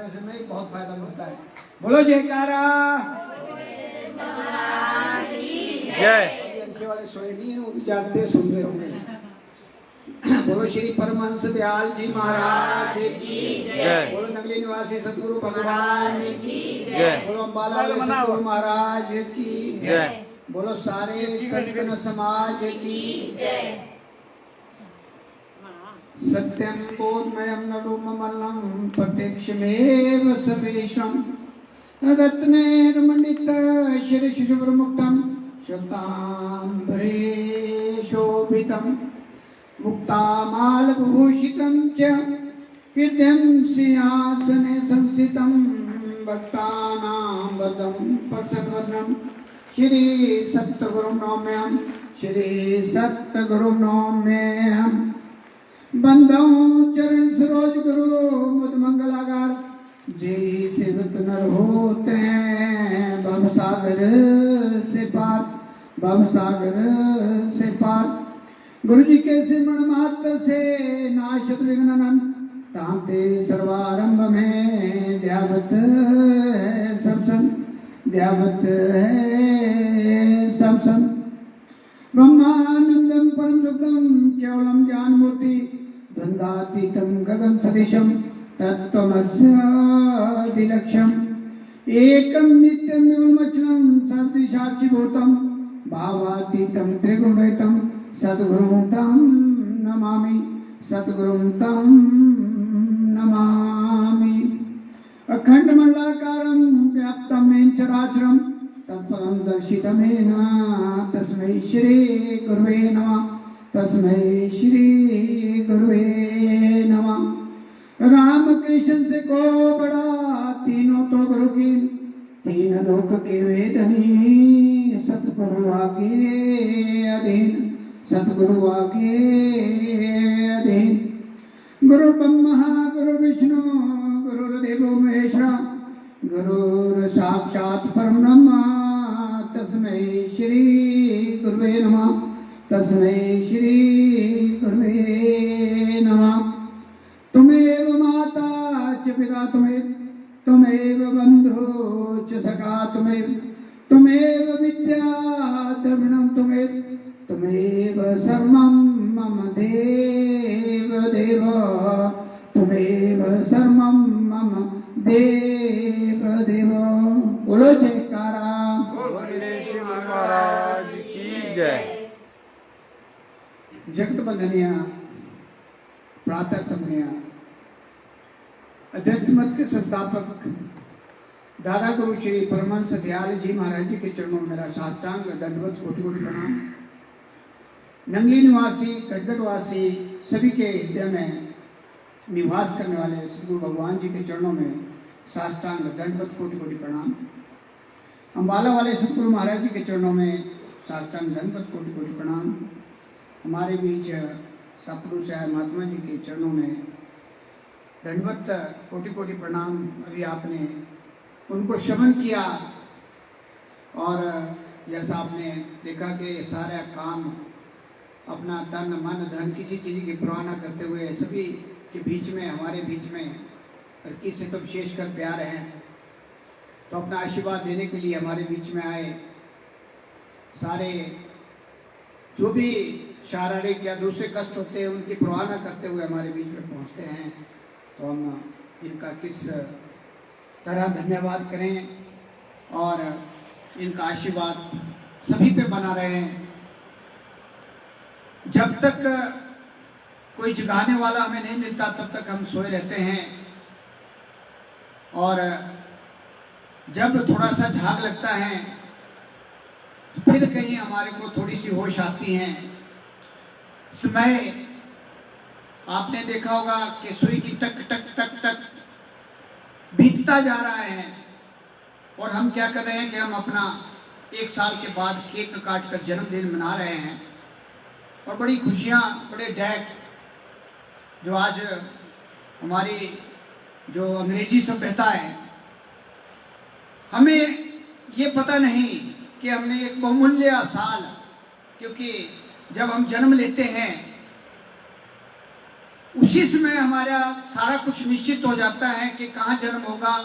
से में बहुत फायदा मिलता है। बोलो जयकारा। जय। अंके वाले सोए नहीं है, वो भी जागते सुन रहे होंगे। बोलो श्री परमहंस दयाल जी महाराज की जय। बोलो नगली निवासी सतगुरु भगवान की जय। बोलो अम्बाला सतगुरु महाराज की जय। बोलो सारे सज्जन समाज की जय। सत्यं बोधमयं नरूपमल्लं प्रत्यक्षमेव सर्वेषां रत्नैर्मण्डितशिरशिशुप्रमुक्तं श्वेताम्बरे शोभितं मुक्तामालविभूषितं च हृदयं सिंहासने संस्थितं भक्तानां वरदं प्रसन्नवदनं श्री सद्गुरुं नौम्यहं श्री सद्गुरुं नौम्यहं। बंदों चरण सरोज गुरु मुद मंगलागार जय सेवक नर होते हैं भव सागर से पार, भव सागर से पार। गुरु जी के सिमरण मात्र से नाशत विघ्न अनंत तांते सर्वारंभ में ध्यावत है सब संत, ध्यावत है सब संत। ब्रह्मानंदम परम सुखम केवलम ज्ञान मूर्ति द्वंद्वातीतं गगन सदृशं तत्त्वमस्यादिलक्ष्यम् एकं नित्यं निर्मलमचलं सर्वति साक्षिभूतं भावातीतं त्रिगुणरहितं सद्गुरुं तं नमामि, सद्गुरुं तं नमामि। अखंडमंडलाकारं व्याप्तं येन चराचरं तत्पदं दर्शितमेन तस्मै श्री गुरुवे नमः, तस्मै श्री गुरुवे नमः। राम कृष्ण से को बड़ा तीनों तो गुरु की, तीन लोक के वेदनी सतगुरु आगे अधीन, सतगुरु आगे अधीन। गुरु ब्रह्मा गुरु विष्णु गुरुर्देवो महेश्वरा गुरुर् साक्षात् परम ब्रह्म तस्मै श्री गुरुवे नमः, तस्मै श्री गुरुवे नमः। तुमेव माता च पिता तुमेव बंधु च सखा तुमेव विद्या द्रविणं तुमेव सर्वं मम देव देव, तुमेव सर्वं मम देव देव। बोलो जयकारा। शिव महाराज की जय। जगत बंधनिया प्रातः समनिया अध्यक्ष मत के संस्थापक दादा गुरु श्री परमहंस दयाल जी महाराज जी के चरणों में मेरा साष्टांग दंडवत कोटि कोटि प्रणाम। नंगली निवासी गढ़गढ़वासी सभी के हृदय में निवास करने वाले सदगुरु भगवान जी के चरणों में साष्टांग दंडवत कोटि कोटि प्रणाम। अम्बाला वाले सदगुरु महाराज जी के चरणों में साष्टांग दंडवत कोटि कोटि प्रणाम। हमारे बीच सतपुरुष महात्मा जी के चरणों में दंडवत कोटि कोटि प्रणाम। अभी आपने उनको श्रवण किया और जैसा आपने देखा कि सारा काम अपना तन मन धन किसी चीज़ की परवाह न करते हुए सभी के बीच में, हमारे बीच में और किसी तो विशेषकर प्यार हैं, तो अपना आशीर्वाद देने के लिए हमारे बीच में आए। सारे जो भी शारीरिक या दूसरे कष्ट होते हैं उनकी परवाह न करते हुए हमारे बीच में पहुंचते हैं, तो हम इनका किस तरह धन्यवाद करें और इनका आशीर्वाद सभी पे बना रहे। जब तक कोई जगाने वाला हमें नहीं मिलता तब तक हम सोए रहते हैं, और जब थोड़ा सा झाग लगता है फिर कहीं हमारे को थोड़ी सी होश आती है। समय आपने देखा होगा कि सुई की टक टक टक टक बीतता जा रहा है, और हम क्या कर रहे हैं कि हम अपना 1 साल के बाद केक काट कर जन्मदिन मना रहे हैं, और बड़ी खुशियां, बड़े डैक जो आज हमारी जो अंग्रेजी सभ्यता है, हमें ये पता नहीं कि हमने एक बहुमूल्य साल, क्योंकि जब हम जन्म लेते हैं उसी समय हमारा सारा कुछ निश्चित हो जाता है कि कहाँ जन्म होगा,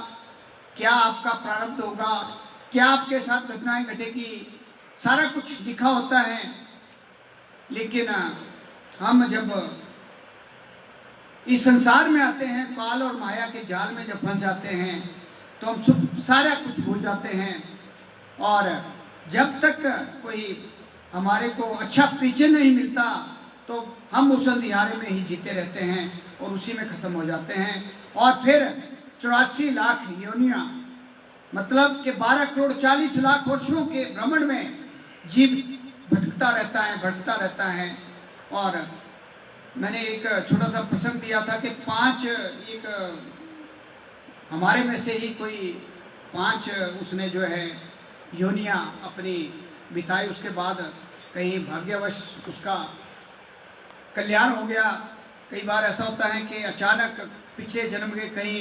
क्या आपका प्रारब्ध होगा, क्या आपके साथ घटनाएं घटेगी, सारा कुछ लिखा होता है। लेकिन हम जब इस संसार में आते हैं, काल और माया के जाल में जब फंस जाते हैं, तो हम सब सारा कुछ भूल जाते हैं। और जब तक कोई हमारे को अच्छा पीछे नहीं मिलता, तो हम उस अंधियारे में ही जीते रहते हैं और उसी में खत्म हो जाते हैं। और फिर 84 लाख योनियां, मतलब कि 12 करोड़ 40 लाख वर्षों के भ्रमण में जीव भटकता रहता है। और मैंने एक छोटा सा प्रसंग दिया था कि हमारे में से ही कोई 5 उसने जो है योनियां अपनी बिताई, उसके बाद कहीं भाग्यवश उसका कल्याण हो गया। कई बार ऐसा होता है कि अचानक पिछले जन्म के कहीं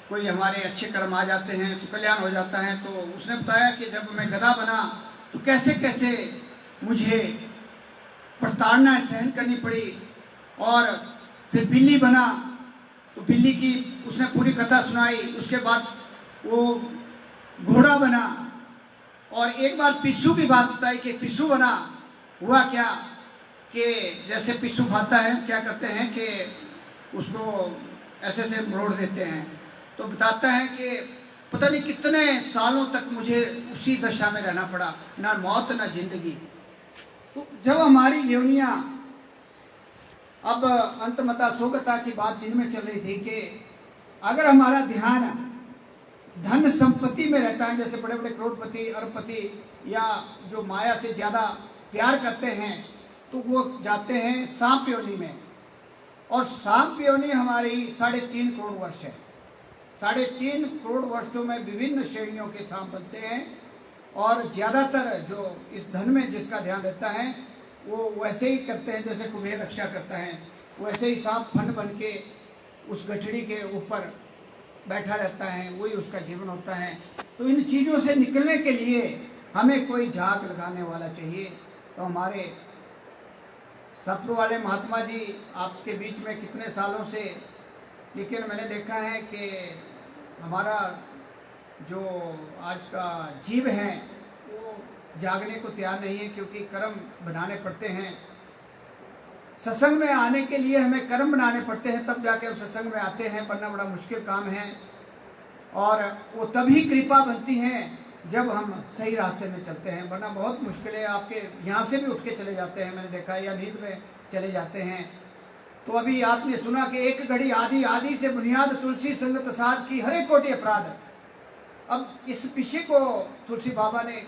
कोई हमारे अच्छे कर्म आ जाते हैं तो कल्याण हो जाता है। तो उसने बताया कि जब मैं गधा बना तो कैसे कैसे मुझे प्रताड़ना सहन करनी पड़ी, और फिर बिल्ली बना तो बिल्ली की उसने पूरी कथा सुनाई। उसके बाद वो घोड़ा बना, और एक बार पिस्सू की बात बताई कि पिस्सू बना। हुआ क्या कि जैसे पिस्सू खाता है, क्या करते हैं कि उसको ऐसे से मरोड़ देते हैं। तो बताता है कि पता नहीं कितने सालों तक मुझे उसी दशा में रहना पड़ा, ना मौत ना जिंदगी। तो जब हमारी योनियां, अब अंतमता सोगता की बात दिन में चल रही थी कि अगर हमारा ध्यान धन संपत्ति में रहता है, जैसे बड़े बड़े करोड़पति अरबपति या जो माया से ज्यादा प्यार करते हैं, तो वो जाते हैं सांप योनि में। और सांप योनि हमारी 3.5 करोड़ वर्ष है। 3.5 करोड़ वर्षों में विभिन्न श्रेणियों के सांप बनते हैं। और ज्यादातर जो इस धन में जिसका ध्यान रहता है वो वैसे ही करते हैं जैसे कुबेर रक्षा करता है, वैसे ही सांप फन बन के उस गठड़ी के ऊपर बैठा रहता है, वही उसका जीवन होता है। तो इन चीज़ों से निकलने के लिए हमें कोई झाग लगाने वाला चाहिए। तो हमारे सप्रू वाले महात्मा जी आपके बीच में कितने सालों से, लेकिन मैंने देखा है कि हमारा जो आज का जीव है वो जागने को तैयार नहीं है, क्योंकि कर्म बनाने पड़ते हैं। सत्संग में आने के लिए हमें कर्म बनाने पड़ते हैं, तब जाके हम सत्संग में आते हैं, वरना बड़ा मुश्किल काम है। और वो तभी कृपा बनती है जब हम सही रास्ते में चलते हैं, वरना बहुत मुश्किल है। आपके यहाँ से भी उठ के चले जाते हैं, मैंने देखा है, या नींद में चले जाते हैं। तो अभी आपने सुना कि एक घड़ी आदि आदि से बुनियाद तुलसी संगत साध की हरे कोटि अपराध। अब इस पीछे को तुलसी बाबा ने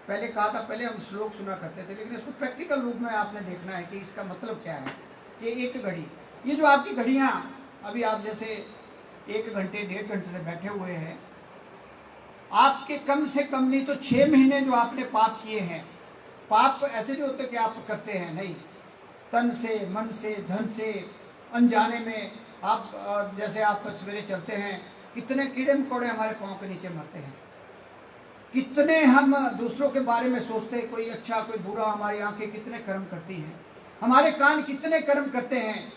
पहले कहा था, पहले हम श्लोक सुना करते थे, लेकिन इसको प्रैक्टिकल रूप में आपने देखना है कि इसका मतलब क्या है। कि एक घड़ी, ये जो आपकी घड़ियां अभी आप जैसे 1 घंटे 1.5 घंटे से बैठे हुए हैं, आपके कम से कम नहीं तो 6 महीने जो आपने पाप किए हैं, पाप ऐसे नहीं होते कि आप करते हैं, नहीं, तन से मन से धन से अनजाने में आप जैसे आप सवेरे चलते हैं, कितने कीड़े मकोड़े हमारे पाँव के नीचे मरते हैं, कितने हम दूसरों के बारे में सोचते हैं, कोई अच्छा कोई बुरा, हमारी आंखें कितने कर्म करती हैं, हमारे कान कितने कर्म करते हैं।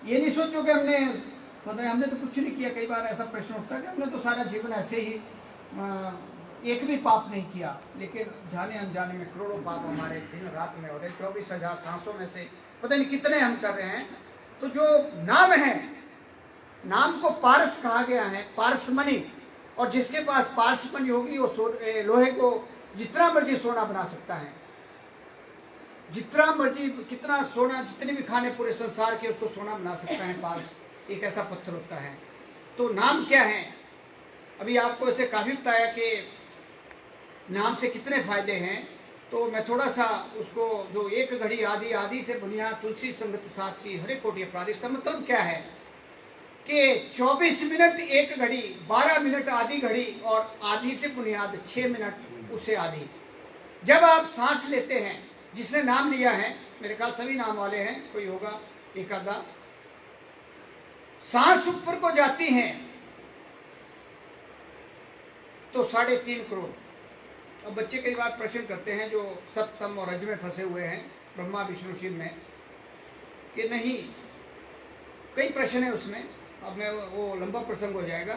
ये नहीं सोचो कि हमने तो कुछ नहीं किया। कई बार ऐसा प्रश्न उठता है कि हमने तो सारा जीवन ऐसे ही एक भी पाप नहीं किया, लेकिन जाने अनजाने में करोड़ों पाप हमारे दिन रात में हो रहे। 24,000 सांसों में से पता नहीं कितने हम कर रहे हैं। तो जो नाम है, नाम को पारस कहा गया है, पारसमणि, और जिसके पास पारसमणि होगी वो लोहे को जितना मर्जी सोना बना सकता है, जितना मर्जी कितना सोना, जितने भी खाने पूरे संसार के, उसको सोना बना सकता है। पारस एक ऐसा पत्थर होता है। तो नाम क्या है, अभी आपको ऐसे काफी बताया कि नाम से कितने फायदे हैं। तो मैं थोड़ा सा उसको, जो एक घड़ी आदि आदि से बुनियाद तुलसी संगत साथ की हरे कोटि अपराध, इसका मतलब क्या है कि 24 मिनट एक घड़ी, 12 मिनट आधी घड़ी, और आधी से बुनियाद 6 मिनट उससे आधी। जब आप सांस लेते हैं, जिसने नाम लिया है, मेरे ख्याल सभी नाम वाले हैं, कोई होगा एक आधा, सांस ऊपर को जाती है तो 3.5 करोड़। अब बच्चे कई बार प्रश्न करते हैं जो सप्तम और रज में फंसे हुए हैं, ब्रह्मा विष्णु शिव में, कि नहीं कई प्रश्न है उसमें, अब मैं वो लंबा प्रसंग हो जाएगा।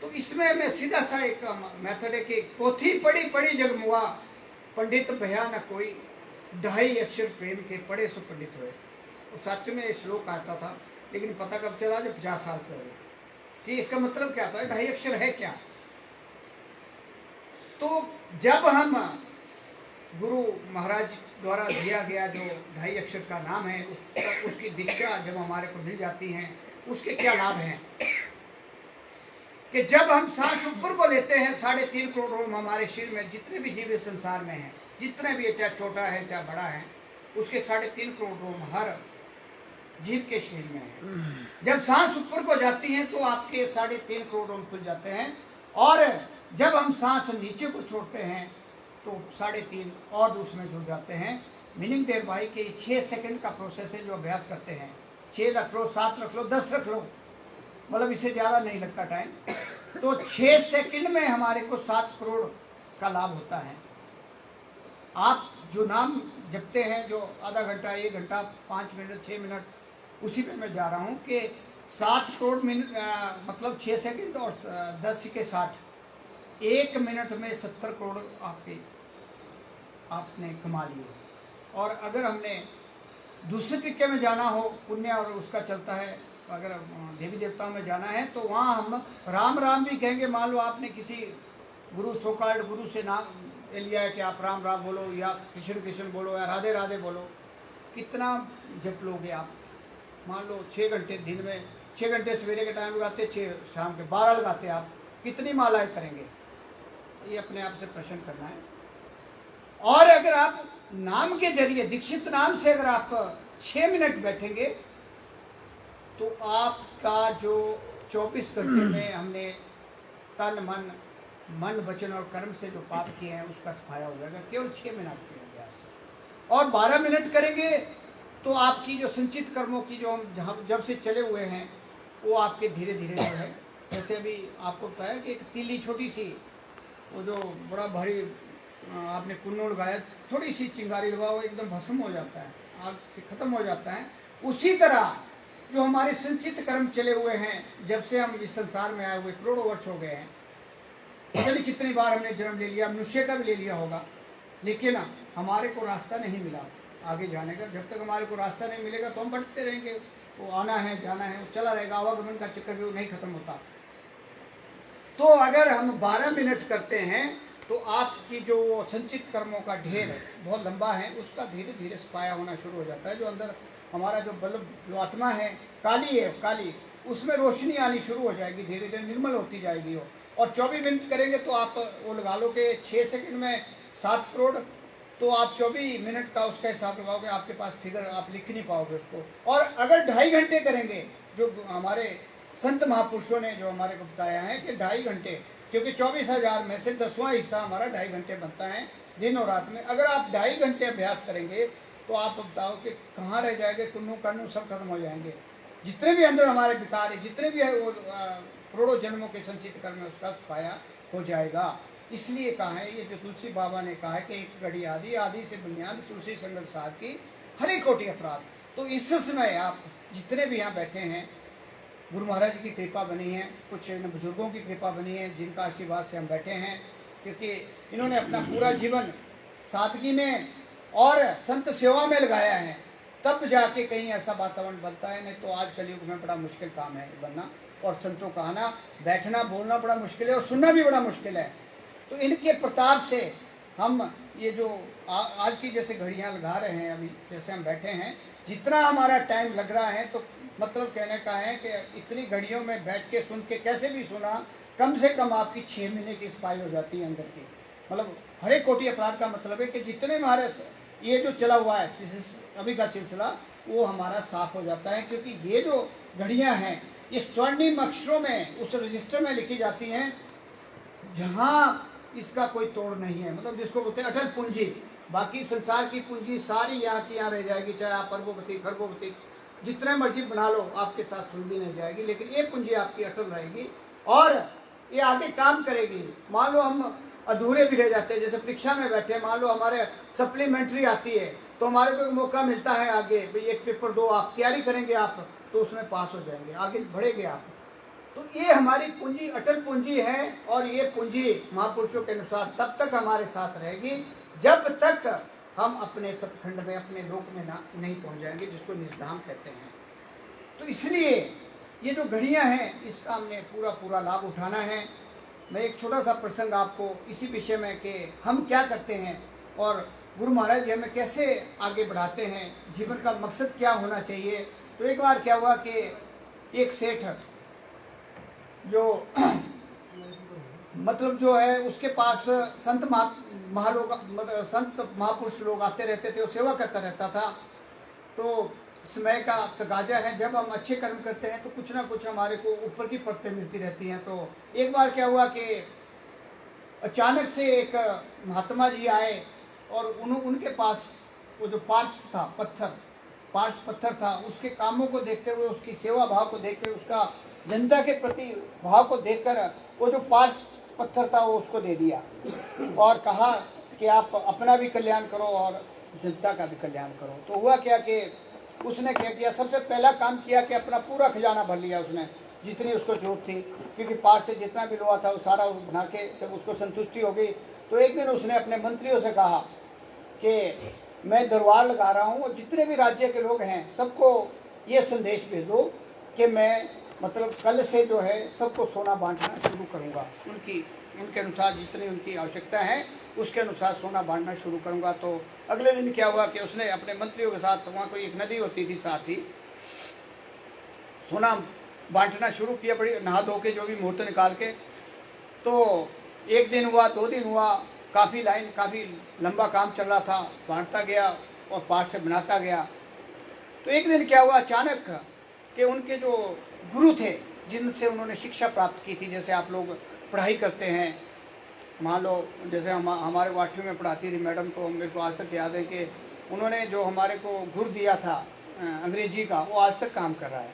तो इसमें मैं सीधा सा एक मेथड है कि पोथी पढ़ी पढ़ी जगमुआ, पंडित भया न कोई, 2.5 अक्षर प्रेम के पढ़े सो पंडित हुए। उस साथ में श्लोक आता था, लेकिन पता कब चला जब 50 साल के हो गए कि इसका मतलब क्या था, 2.5 अक्षर है क्या। तो जब हम गुरु महाराज द्वारा दिया गया जो 2.5 अक्षर का नाम है, उसकी दीक्षा जब हमारे को मिल जाती है, उसके क्या लाभ हैं कि जब हम सांस ऊपर को लेते हैं, 3.5 करोड़ रोम हमारे शरीर में जितने भी जीव संसार में हैं, जितने भी, चाहे छोटा है चाहे बड़ा है, उसके 3.5 करोड़ रोम हर जीव के शरीर में है। जब सांस ऊपर को जाती है तो आपके 3.5 करोड़ रोम खुल जाते हैं, और जब हम सांस नीचे को छोड़ते हैं तो 3.5 और उसमें जुड़ जाते हैं। मीनिंग देर भाई कि 6 सेकंड का प्रोसेस है जो अभ्यास करते हैं। 6 रख लो, 7 रख लो, 10 रख लो, मतलब इससे ज़्यादा नहीं लगता टाइम। तो 6 सेकंड में हमारे को 7 करोड़ का लाभ होता है। आप जो नाम जपते हैं, जो आधा घंटा, 1 घंटा, 5 मिनट, 6 मिनट, उसी पे मैं जा रहा हूँ कि 7 करोड़ मिनट मतलब 6 सेकंड और 10 के 60, 1 मिनट में 70 करोड़ आपने कमा लिए। और अगर हमने दूसरे तरीके में जाना हो, पुण्य और उसका चलता है, अगर देवी देवताओं में जाना है तो वहाँ हम राम राम भी कहेंगे। मान लो आपने किसी गुरु, सोकाल्ड गुरु से नाम लिया है कि आप राम राम बोलो, या कृष्ण कृष्ण बोलो, या राधे राधे बोलो, कितना जप लोगे आप। मान लो 6 घंटे दिन में, 6 घंटे सवेरे के टाइम लगाते, 6 शाम के 12 लगाते, आप कितनी मालाएं करेंगे, ये अपने आप से प्रश्न करना है। और अगर आप नाम के जरिए, दीक्षित नाम से अगर आप 6 मिनट बैठेंगे तो आपका जो 24 घंटे में हमने तन मन वचन और कर्म से जो पाप किए हैं उसका सफाया हो जाएगा, केवल 6 मिनट के अभ्यास। और 12 मिनट करेंगे तो आपकी जो संचित कर्मों की जो हम जब से चले हुए हैं वो आपके धीरे धीरे जो है, जैसे अभी आपको पता है कि एक तीली छोटी सी, वो जो बड़ा भारी आपने कुन्नो लगाया, थोड़ी सी चिंगारी लगाओ, एकदम भस्म हो जाता है, आग से खत्म हो जाता है। उसी तरह जो हमारे संचित कर्म चले हुए हैं, जब से हम इस संसार में आए हुए करोड़ों वर्ष हो गए हैं, चलिए कितनी बार हमने जन्म ले लिया, मनुष्य का भी ले लिया होगा, लेकिन हमारे को रास्ता नहीं मिला आगे जाने का। जब तक हमारे को रास्ता नहीं मिलेगा तो हम भटकते रहेंगे। वो आना है, जाना है, वो चला रहेगा, आवागमन का चक्कर भी नहीं खत्म होता। तो अगर हम 12 मिनट करते हैं तो आपकी जो वो संचित कर्मों का ढेर बहुत लंबा है, उसका धीरे धीरे सफाया होना शुरू हो जाता है। जो अंदर हमारा जो बल्ब, जो आत्मा है, काली है, काली, उसमें रोशनी आनी शुरू हो जाएगी, धीरे धीरे निर्मल होती जाएगी वो। और 24 मिनट करेंगे तो आप वो लगा लो कि 6 सेकंड में 7 करोड़, तो आप 24 मिनट का उसका हिसाब लगाओगे, आपके पास फिगर आप लिख नहीं पाओगे उसको। और अगर 2.5 घंटे करेंगे, जो हमारे संत महापुरुषों ने जो हमारे को बताया है कि 2.5 घंटे, क्योंकि 24,000 में से 10वां हिस्सा हमारा 2.5 घंटे बनता है दिन और रात में। अगर आप 2.5 घंटे अभ्यास करेंगे तो आप बताओ कि कहाँ रह जाएंगे, कुन्नू कर्नू सब खत्म हो जाएंगे। जितने भी अंदर हमारे विकार है, जितने भी है, वो करोड़ों जन्मों के संचित कर्म उसका सफाया हो जाएगा। इसलिए कहा है, ये जो तुलसी बाबा ने कहा है कि एक घड़ी आदि, आदि से बुनियाद, तुलसी संगत साथ की हरे कोटि अपराध। तो इस समय आप जितने भी यहाँ बैठे हैं, गुरु महाराज की कृपा बनी है, कुछ बुजुर्गों की कृपा बनी है, जिनका आशीर्वाद से हम बैठे हैं, क्योंकि इन्होंने अपना पूरा जीवन सादगी में और संत सेवा में लगाया है, तब जाके कहीं ऐसा वातावरण बनता है। नहीं तो आज कलयुग में बड़ा मुश्किल काम है बनना, और संतों का आना, बैठना, बोलना बड़ा मुश्किल है, और सुनना भी बड़ा मुश्किल है। तो इनके प्रताप से हम ये जो आज की जैसे घड़ियां लगा रहे हैं, अभी जैसे हम बैठे हैं, जितना हमारा टाइम लग रहा है, तो मतलब कहने का है कि इतनी घड़ियों में बैठ के सुन के कैसे भी सुना, कम से कम आपकी 6 महीने की सफाई हो जाती है अंदर की। मतलब हरे कोटि अपराध का मतलब है कि जितने हमारे ये जो चला हुआ है अभी का सिलसिला, वो हमारा साफ हो जाता है। क्योंकि ये जो घड़ियां हैं, ये स्वर्णिम अक्षरों में उस रजिस्टर में लिखी जाती हैं जहाँ इसका कोई तोड़ नहीं है, मतलब जिसको बोलते हैं अटल पूंजी। बाकी संसार की पूंजी सारी यहाँ की यहाँ रह जाएगी, चाहे आप अरबोपति खरबोपति जितने मर्जी बना लो, आपके साथ सुन भी नहीं जाएगी, लेकिन ये पूंजी आपकी अटल रहेगी और ये आगे काम करेगी। मान लो हम अधूरे भी रह जाते हैं, जैसे परीक्षा में बैठे, मान लो हमारे सप्लीमेंट्री आती है, तो हमारे को मौका मिलता है आगे, भाई एक पेपर दो, आप तैयारी करेंगे आप, तो उसमें पास हो जाएंगे, आगे बढ़ेंगे आप। तो ये हमारी पूंजी अटल पूंजी है, और ये पूंजी महापुरुषों के अनुसार तब तक हमारे साथ रहेगी जब तक हम अपने सतखंड में, अपने लोक में नहीं पहुंच जाएंगे, जिसको निजधाम कहते हैं। तो इसलिए ये जो घड़ियां हैं, इसका हमने पूरा लाभ उठाना है। मैं एक छोटा सा प्रसंग आपको इसी विषय में कि हम क्या करते हैं और गुरु महाराज जी हमें कैसे आगे बढ़ाते हैं, जीवन का मकसद क्या होना चाहिए। तो एक बार क्या हुआ कि एक सेठ जो मतलब जो है, उसके पास संत महापुरुष लोग आते रहते थे, वो सेवा करता रहता था। तो समय का तकाजा है, जब हम अच्छे कर्म करते हैं तो कुछ ना कुछ हमारे को ऊपर की परतें मिलती रहती हैं। तो एक बार क्या हुआ कि अचानक से एक महात्मा जी आए, और उनके पास वो जो पार्स पत्थर था, उसके कामों को देखते हुए, उसकी सेवा भाव को देखते हुए, उसका जनता के प्रति भाव को देखकर वो जो पार्स पत्थर था वो उसको दे दिया, और कहा कि आप अपना भी कल्याण करो और जनता का भी कल्याण करो। तो हुआ क्या कि उसने क्या किया, सबसे पहला काम किया कि अपना पूरा खजाना भर लिया उसने, जितनी उसको जरूरत थी, क्योंकि पार से जितना भी लोहा था वो सारा बना के जब उसको संतुष्टि हो गई, तो एक दिन उसने अपने मंत्रियों से कहा कि मैं दरबार लगा रहा हूँ, और जितने भी राज्य के लोग हैं सबको ये संदेश भेज दो कि मैं मतलब कल से जो है सबको सोना बांटना शुरू करूँगा, उनके अनुसार जितनी उनकी आवश्यकता है उसके अनुसार सोना बांटना शुरू करूँगा। तो अगले दिन क्या हुआ कि उसने अपने मंत्रियों के साथ, वहाँ कोई एक नदी होती थी साथ ही, सोना बांटना शुरू किया, बड़ी नहा धो के जो भी मुहूर्त निकाल के। तो एक दिन हुआ, 2 दिन हुआ, काफ़ी लंबा काम चल रहा था, बांटता गया और पाठ से बनाता गया। तो एक दिन क्या हुआ अचानक कि उनके जो गुरु थे, जिनसे उन्होंने शिक्षा प्राप्त की थी, जैसे आप लोग पढ़ाई करते हैं, मान लो जैसे हमारे 8वीं में पढ़ाती थी मैडम, तो मेरे को आज तक याद है कि उन्होंने जो हमारे को गुरु दिया था अंग्रेजी का, वो आज तक काम कर रहा है।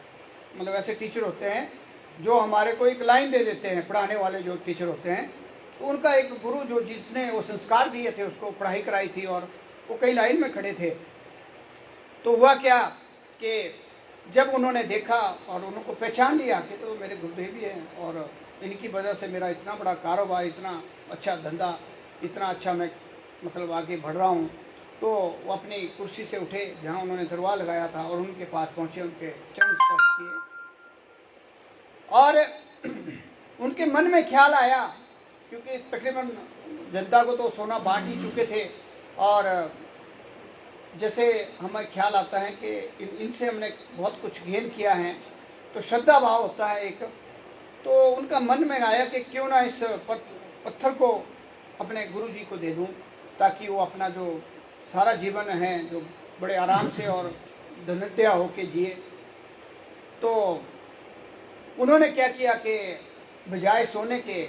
मतलब ऐसे टीचर होते हैं जो हमारे को एक लाइन दे देते हैं, पढ़ाने वाले जो टीचर होते हैं, तो उनका एक गुरु जो जिसने वो संस्कार दिए थे, उसको पढ़ाई कराई थी, और वो कई लाइन में खड़े थे। तो हुआ क्या कि जब उन्होंने देखा और उनको पहचान लिया कि तो मेरे गुरुदेव भी हैं, और इनकी वजह से मेरा इतना बड़ा कारोबार, इतना अच्छा धंधा, इतना अच्छा मैं मतलब आगे बढ़ रहा हूँ, तो वो अपनी कुर्सी से उठे जहाँ उन्होंने दरबार लगाया था, और उनके पास पहुँचे, उनके चरण स्पर्श किए, और उनके मन में ख्याल आया, क्योंकि तकरीबन जनता को तो सोना बांट ही चुके थे, और जैसे हमें ख्याल आता है कि इनसे हमने बहुत कुछ गेन किया है, तो श्रद्धा भाव होता है एक। तो उनका मन में आया कि क्यों ना इस पत्थर को अपने गुरु जी को दे दूं, ताकि वो अपना जो सारा जीवन है जो बड़े आराम से और धनड्या होके जिए। तो उन्होंने क्या किया कि बजाय सोने के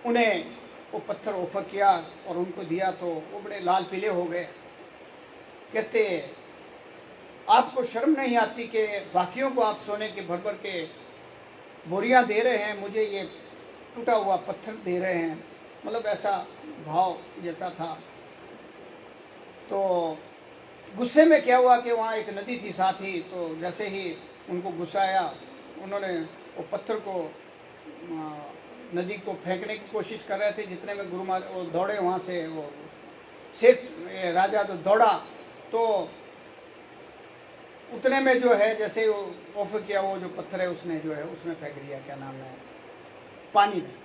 उन्हें वो पत्थर ऑफर किया और उनको दिया, तो वो बड़े लाल पीले हो गए। कहते आपको शर्म नहीं आती कि बाकियों को आप सोने के भर भर के बोरियां दे रहे हैं, मुझे ये टूटा हुआ पत्थर दे रहे हैं। मतलब ऐसा भाव जैसा था। तो गुस्से में क्या हुआ कि वहाँ एक नदी थी साथ ही, तो जैसे ही उनको गुस्सा आया, उन्होंने वो पत्थर को नदी को फेंकने की कोशिश कर रहे थे। जितने में गुरु महाराज वो दौड़े वहाँ से, वो सेठ राजा तो दौड़ा, तो उतने में जो है जैसे वो ऑफर किया, वो जो पत्थर है उसने जो है उसमें फेंक दिया, क्या नाम है, पानी में,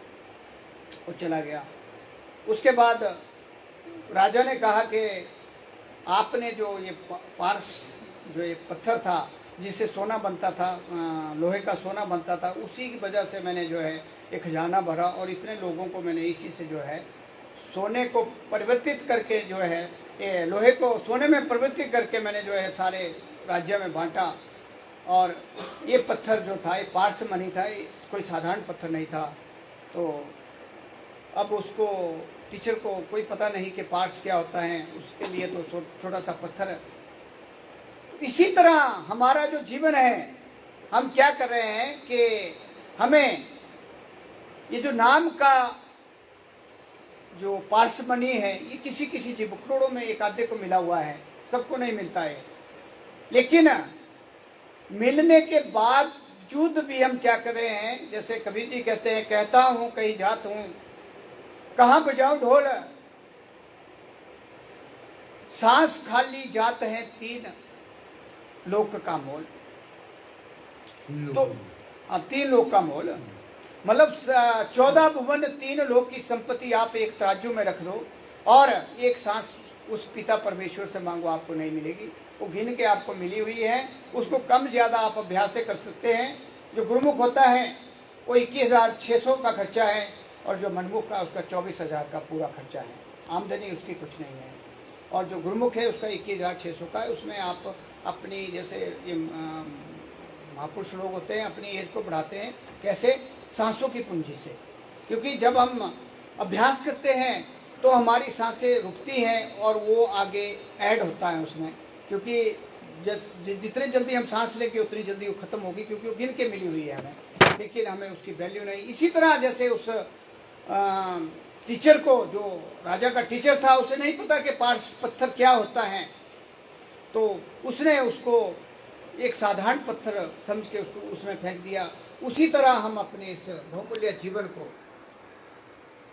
वो चला गया। उसके बाद राजा ने कहा कि आपने जो ये पार्स जो ये पत्थर था जिससे सोना बनता था, लोहे का सोना बनता था, उसी की वजह से मैंने जो है एक खजाना भरा, और इतने लोगों को मैंने इसी से जो है सोने को परिवर्तित करके जो है ये लोहे को सोने में परिवर्तित करके मैंने जो है सारे राज्य में बांटा। और ये पत्थर जो था ये पार्स मनी था, कोई साधारण पत्थर नहीं था। तो अब उसको टीचर को कोई पता नहीं कि पार्स क्या होता है, उसके लिए तो छोटा सा पत्थर है। इसी तरह हमारा जो जीवन है, हम क्या कर रहे हैं कि हमें ये जो नाम का जो पार्स मनी है, ये किसी किसी जीव करोड़ों में एक आधे को मिला हुआ है, सबको नहीं मिलता है। लेकिन मिलने के बावजूद भी हम क्या कर रहे हैं, जैसे कबीर जी कहते हैं, कहता हूं कहीं जात हूं, कहां बजाऊं ढोल, सांस खाली जात है 3 लोक का मोल। तो 3 लोक का मोल मतलब 14 भुवन 3 लोक की संपत्ति आप एक तराजू में रख दो और एक सांस उस पिता परमेश्वर से मांगो, आपको नहीं मिलेगी। वो गिन के आपको मिली हुई है, उसको कम ज्यादा आप अभ्यास से कर सकते हैं। जो गुरुमुख होता है वो 21,600 का खर्चा है और जो मनमुख का उसका 24,000 का पूरा खर्चा है, आमदनी उसकी कुछ नहीं है। और जो गुरुमुख है उसका 21,600 का है। उसमें आप अपनी, जैसे ये महापुरुष लोग होते हैं, अपनी एज को बढ़ाते हैं कैसे, सांसों की पूंजी से। क्योंकि जब हम अभ्यास करते हैं तो हमारी सांसें रुकती हैं और वो आगे ऐड होता है उसमें, क्योंकि जितने जल्दी हम सांस लेंगे उतनी जल्दी वो खत्म होगी, क्योंकि वो गिन के मिली हुई है हमें, लेकिन हमें उसकी वैल्यू नहीं। इसी तरह जैसे उस टीचर को, जो राजा का टीचर था, उसे नहीं पता कि पार्स पत्थर क्या होता है, तो उसने उसको एक साधारण पत्थर समझ के उसको उसमें फेंक दिया। उसी तरह हम अपने इस बहुमूल्य जीवन को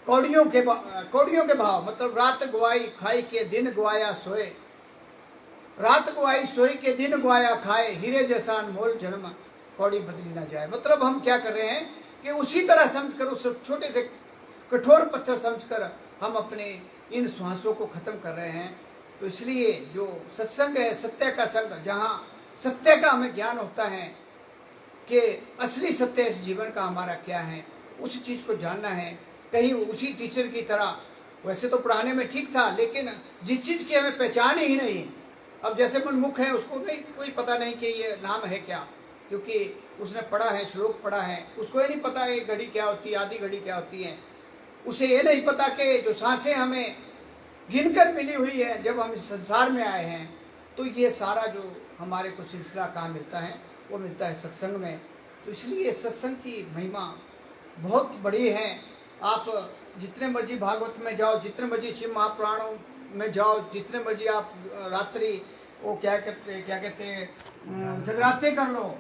कौड़ियों के भाव, मतलब रात गवाई खाई के दिन गवाया सोए, रात गवाई सोई के दिन गवाया खाए, हीरे जैसा अनमोल जन्म कौड़ी बदली ना जाए। मतलब हम क्या कर रहे हैं कि उसी तरह समझकर, उस छोटे से कठोर पत्थर समझकर हम अपने इन श्वासों को खत्म कर रहे हैं। तो इसलिए जो सत्संग है, सत्य का संग, जहाँ सत्य का हमें ज्ञान होता है कि असली सत्य इस जीवन का हमारा क्या है, उस चीज को जानना है। कहीं उसी टीचर की तरह, वैसे तो पढ़ाने में ठीक था, लेकिन जिस चीज की हमें पहचान ही नहीं, अब जैसे मनमुख है उसको नहीं कोई पता नहीं कि ये नाम है क्या, क्योंकि उसने पढ़ा है, श्लोक पढ़ा है, उसको ये नहीं पता ये घड़ी क्या होती है, आधी घड़ी क्या होती है। उसे ये नहीं पता कि जो सांसें हमें गिनकर मिली हुई है जब हम इस संसार में आए हैं, तो ये सारा जो हमारे को सिलसिला कहाँ मिलता है, वो मिलता है सत्संग में। तो इसलिए सत्संग की महिमा बहुत बड़ी है। आप जितने मर्जी भागवत में जाओ, जितने मर्जी शिव महापुराणों में जाओ, जितने मर्जी आप रात्रि वो क्या कहते हैं जगराते कर लो,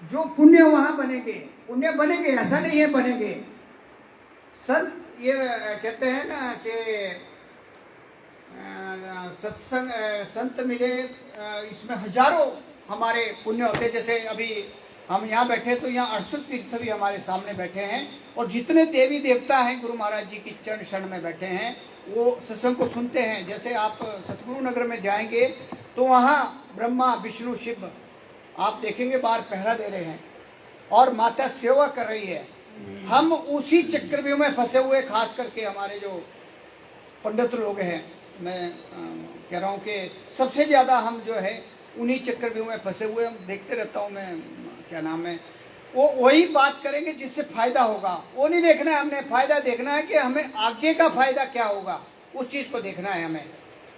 जो पुण्य वहां बनेंगे, पुण्य बनेंगे, ऐसा नहीं है बनेंगे। संत ये कहते हैं ना कि सत्संग संत मिले, इसमें हजारों हमारे पुण्य होते हैं। जैसे अभी हम यहाँ बैठे तो यहाँ 68 तीर्थ भी हमारे सामने बैठे हैं, और जितने देवी देवता हैं गुरु महाराज जी की चरण शरण में बैठे हैं, वो सत्संग को सुनते हैं। जैसे आप सतगुरु नगर में जाएंगे तो वहाँ ब्रह्मा विष्णु शिव आप देखेंगे बाहर पहरा दे रहे हैं और माता सेवा कर रही है। हम उसी चक्रव्यूह में फंसे हुए, खास करके हमारे जो पंडित लोग हैं, मैं कह रहा हूँ कि सबसे ज्यादा हम जो है उन्हीं चक्रव्यूह में फंसे हुए। हम देखते रहता हूँ मैं, क्या नाम है, वो वही बात करेंगे जिससे फायदा होगा, वो नहीं देखना है हमने। फायदा देखना है कि हमें आगे का फायदा क्या होगा, उस चीज को देखना है हमें,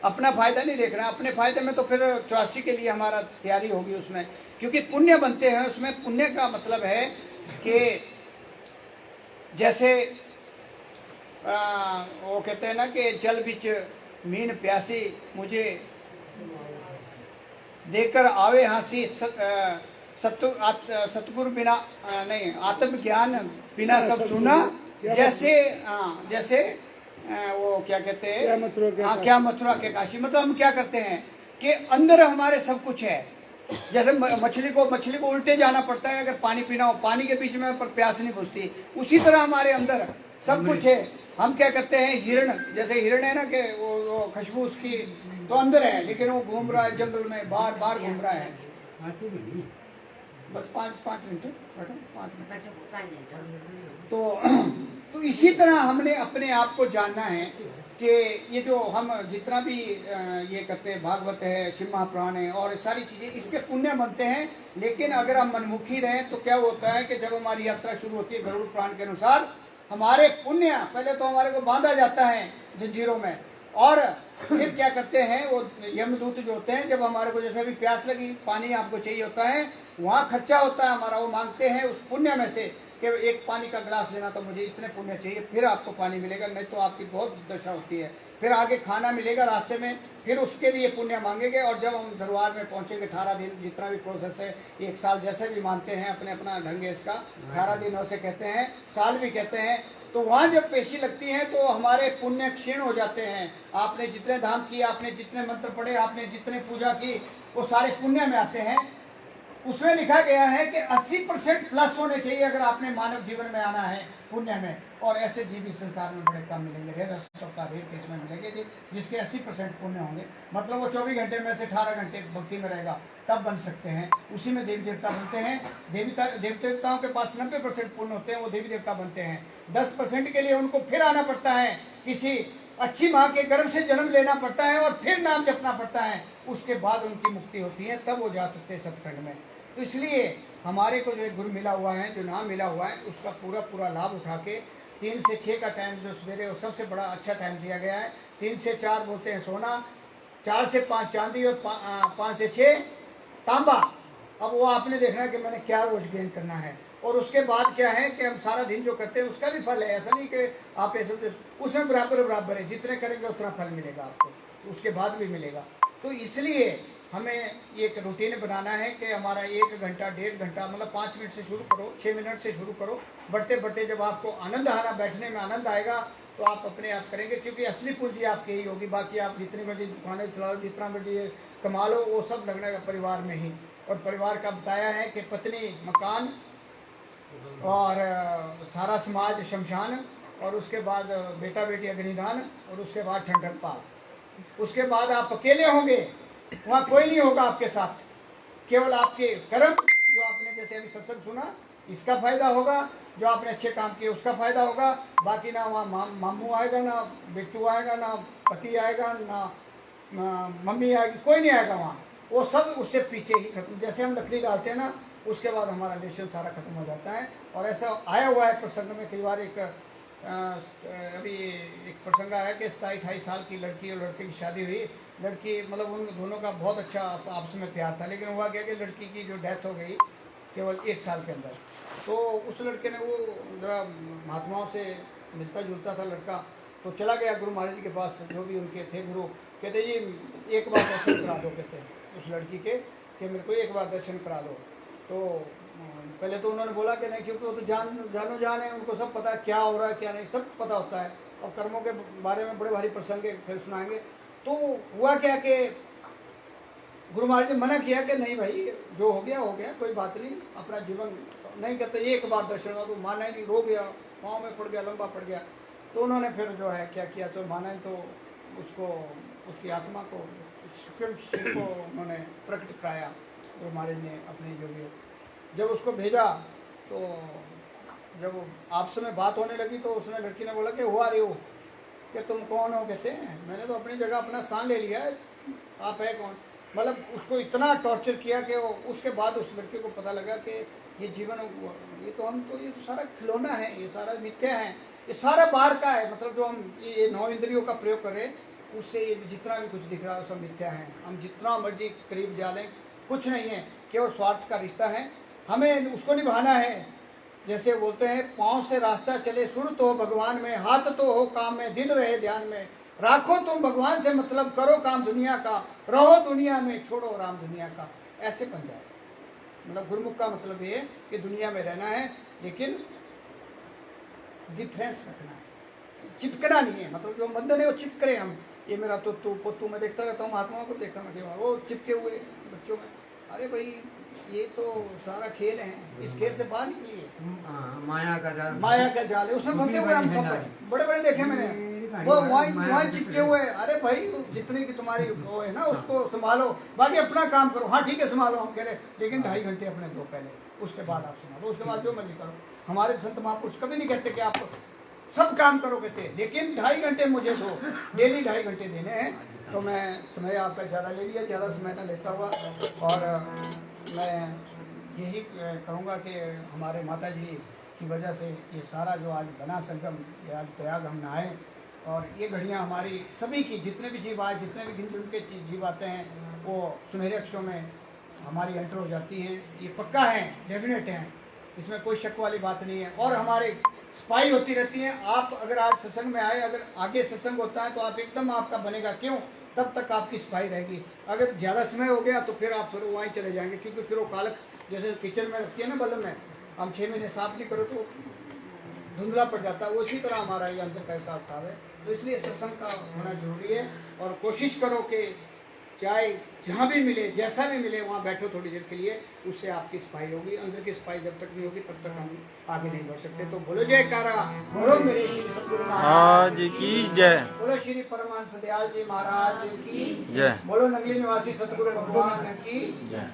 अपना फायदा नहीं देखना। अपने फायदे में तो फिर 84 के लिए हमारा तैयारी होगी उसमें, क्योंकि पुण्य बनते हैं उसमें। पुण्य का मतलब है कि जैसे वो कहते हैं ना कि जल बिच मीन प्यासी, मुझे देकर आवे हंसी, सतगुरु बिना नहीं, आत्मज्ञान बिना सब सुना। जैसे जैसे वो क्या कहते हैं, क्या मथुरा के काशी। मतलब हम क्या करते हैं कि अंदर हमारे सब कुछ है। जैसे मछली को उल्टे जाना पड़ता है अगर पानी पीना हो, पानी के बीच में पर प्यास नहीं बुझती, उसी तरह हमारे अंदर सब कुछ है। हम क्या करते हैं, हिरण, जैसे हिरण है ना कि वो खुशबू उसकी तो अंदर है, लेकिन वो घूम रहा है जंगल में, बार बार घूम रहा है। बस 5 मिनट, 5 मिनट। तो इसी तरह हमने अपने आप को जानना है कि ये जो हम जितना भी ये करते हैं, भागवत है, शिव महापुराण है और सारी चीजें, इसके पुण्य बनते हैं। लेकिन अगर हम मनमुखी रहें तो क्या होता है कि जब हमारी यात्रा शुरू होती है गरुड़ पुराण के अनुसार, हमारे पुण्य पहले तो हमारे को बांधा जाता है जंजीरों में, और फिर क्या करते हैं वो यमदूत जो होते हैं, जब हमारे को जैसे अभी प्यास लगी, पानी आपको चाहिए होता है, वहाँ खर्चा होता है हमारा, वो मांगते हैं उस पुण्य में से कि एक पानी का गिलास लेना तो मुझे इतने पुण्य चाहिए, फिर आपको पानी मिलेगा, नहीं तो आपकी बहुत दशा होती है। फिर आगे खाना मिलेगा रास्ते में, फिर उसके लिए पुण्य मांगेंगे। और जब हम दरबार में पहुंचेंगे 18 दिन, जितना भी प्रोसेस है, 1 साल जैसे भी मानते हैं, अपने अपना ढंग है इसका, 18 दिनों से कहते हैं, साल भी कहते हैं। तो वहाँ जब पेशी लगती है तो हमारे पुण्य क्षीण हो जाते हैं। आपने जितने धाम किए, आपने जितने मंत्र पढ़े, आपने जितने पूजा की, वो सारे पुण्य में आते हैं। उसमें लिखा गया है कि 80% प्लस होने चाहिए अगर आपने मानव जीवन में आना है पुण्य में। और ऐसे जीव इस संसार में बड़े कम मिलेंगे, रेयर का रेयर केस में मिलेंगे जिसके 80% पुण्य होंगे। मतलब वो 24 घंटे में से 18 घंटे भक्ति में रहेगा, तब बन सकते हैं। उसी में देवी देवता बनते हैं। देवी देवताओं के पास 90% पुण्य होते हैं, वो देवी देवता बनते हैं। 10% के लिए उनको फिर आना पड़ता है, किसी अच्छी माँ के गर्भ से जन्म लेना पड़ता है और फिर नाम जपना पड़ता है। उसके बाद उनकी मुक्ति होती है, तब वो जा सकते हैं सतखंड में। तो इसलिए हमारे को जो गुरु मिला हुआ है, जो नाम मिला हुआ है, उसका पूरा लाभ उठा के 3 से 6 का टाइम जो सवेरे, वो सबसे बड़ा अच्छा टाइम दिया गया है। 3 से 4 बोलते हैं सोना, 4 से 5 चांदी और 5 से 6 तांबा। अब वो आपने देखना है कि मैंने क्या रोज गेन करना है। और उसके बाद क्या है कि हम सारा दिन जो करते हैं उसका भी फल है। ऐसा नहीं कि आप ऐसे, उसमें बराबर है, जितने करेंगे उतना फल मिलेगा आपको, उसके बाद भी मिलेगा। तो इसलिए हमें एक रूटीन बनाना है कि हमारा 1 घंटा 1.5 घंटा, मतलब 5 मिनट से शुरू करो, 6 मिनट से शुरू करो, बढ़ते बढ़ते जब आपको आनंद आना, बैठने में आनंद आएगा, तो आप अपने आप करेंगे। क्योंकि असली पूंजी आपकी ही होगी। बाकी आप जितनी मर्जी दुकानें चलाओ, जितना मर्जी कमा लो, वो सब लगना है परिवार में ही। और परिवार का बताया है कि पत्नी मकान और सारा समाज शमशान, और उसके बाद बेटा बेटी अग्निदान, और उसके बाद ठंडक पाल। उसके बाद आप अकेले होंगे, वहाँ कोई नहीं होगा आपके साथ, केवल आपके कर्म, जो आपने जैसे अभी सत्संग सुना, इसका फायदा होगा, जो आपने अच्छे काम किए उसका फायदा होगा। बाकी ना वहाँ मामू आएगा, ना बेटू आएगा, ना पति आएगा, ना मम्मी आएगी, कोई नहीं आएगा वहाँ। वो सब उससे पीछे ही खत्म। जैसे हम लकड़ी डालते हैं ना, उसके बाद हमारा रिलेशन सारा खत्म हो जाता है। और ऐसा आया हुआ है प्रसंग में, कई बार अभी एक प्रसंग आया कि 27-28 साल की लड़की और लड़के की शादी हुई। लड़की, मतलब उन दोनों का बहुत अच्छा आपस में प्यार था, लेकिन हुआ क्या कि लड़की की जो डेथ हो गई केवल 1 साल के अंदर। तो उस लड़के ने, वो जरा महात्माओं से मिलता जुलता था लड़का, तो चला गया गुरु महाराज जी के पास, जो भी उनके थे गुरु। कहते जी एक बार दर्शन करा दो, कहते उस लड़की के, कि मेरे को एक बार दर्शन करा दो। तो पहले तो उन्होंने बोला कि नहीं, क्योंकि वो तो जानो जान है, उनको सब पता है क्या हो रहा है क्या नहीं, सब पता होता है। और कर्मों के बारे में बड़े भारी प्रसंग फिर सुनाएंगे। तो हुआ क्या कि गुरु महाराज ने मना किया कि नहीं भाई, जो हो गया कोई बात नहीं, अपना जीवन नहीं करते, एक बार दर्शन हुआ। तो माना ही नहीं, रो गया, पाँव में पड़ गया, लंबा पड़ गया। तो उन्होंने फिर जो है क्या किया, तो माना ही, तो उसको, उसकी आत्मा को, शिव को उन्होंने प्रकट कराया गुरु महाराज ने अपनी जो भी। जब उसको भेजा, तो जब आपस में बात होने लगी, तो उसने, लड़की ने बोला कि हुआ रही हो, कि तुम कौन हो। कहते हैं मैंने तो अपनी जगह अपना स्थान ले लिया है, आप है कौन। मतलब उसको इतना टॉर्चर किया कि उसके बाद उस लड़के को पता लगा कि ये जीवन, ये तो सारा खिलौना है, ये सारा मिथ्या है, ये सारा बाहर का है। मतलब जो हम ये 9 इंद्रियों का प्रयोग कर रहे हैं, उससे ये जितना भी कुछ दिख रहा है सब मिथ्या है। हम जितना मर्जी करीब जा लें, कुछ नहीं है, केवल स्वार्थ का रिश्ता है, हमें उसको निभाना है। जैसे बोलते हैं, पाँव से रास्ता चले सुर तो भगवान में, हाथ तो हो काम में, दिल रहे ध्यान में, राखो तुम भगवान से मतलब, करो काम दुनिया का, रहो दुनिया में, छोड़ो राम दुनिया का। ऐसे बन जाए। मतलब गुरुमुख का मतलब ये कि दुनिया में रहना है, लेकिन डिफरेंस रखना है, चिपकना नहीं है। मतलब जो बंधन है वो चिपकरे हम। ये मेरा तो तू मैं देखता रहता हूँ, महात्माओं को देखता मैं, वो चिपके हुए बच्चों में। अरे भाई, ये तो सारा खेल है, इस खेल से बाहर निकलिए। माया का जाल है, उसमें फंसे हुए हम सब। बड़े बड़े देखे मैंने, वो वहाँ चिपके हुए। अरे भाई, जितनी की तुम्हारी वो है ना, उसको संभालो, बाकी अपना काम करो। हाँ ठीक है, संभालो, हम कह रहे, लेकिन 2.5 घंटे अपने दो पहले, उसके बाद आप संभालो, उसके बाद जो मर्जी करो। हमारे संत महापुरुष कभी नहीं कहते कि आप सब काम करो, कहते, लेकिन 2.5 घंटे मुझे दो, डेली 2.5 घंटे देने हैं। तो मैं समय आपका ज़्यादा ले लिया, ज़्यादा समय ना लेता हुआ, और मैं यही कहूँगा कि हमारे माता जी की वजह से ये सारा जो आज बना संगम, ये आज प्रयाग हम नहाए, और ये घड़ियाँ हमारी सभी की, जितने भी जीव आए, जितने भी गिन चुन के जीव आते हैं, वो सुनहरे अक्षरों में हमारी एंटर हो जाती हैं। ये पक्का है, डेफिनेट है। इसमें कोई शक वाली बात नहीं है। और हमारे सफाई होती रहती है। आप अगर आज सत्संग में आए, अगर आगे सत्संग होता है तो आप एकदम आपका बनेगा, क्यों? तब तक आपकी सफाई रहेगी। अगर ज़्यादा समय हो गया तो फिर आप फिर वहीं चले जाएंगे, क्योंकि फिर वो कालक जैसे किचन में रखती है ना बल्ब में, हम 6 महीने साफ नहीं करो तो धुंधला पड़ जाता है, उसी तरह हमारा ये अंदर का हिसाब किताब है। तो इसलिए सत्संग का होना जरूरी है। और कोशिश करो कि चाहे जहाँ भी मिले, जैसा भी मिले, वहाँ बैठो थोड़ी देर के लिए, उससे आपकी सफाई होगी। अंदर की सफाई जब तक नहीं होगी तब तक हम आगे नहीं बढ़ सकते। तो बोलो जयकारा, बोलो मेरे श्री सतगुरु आज की जय। बोलो श्री परमहंस दयाल जी महाराज की जय। बोलो नगली निवासी सतगुरु भगवान की जय।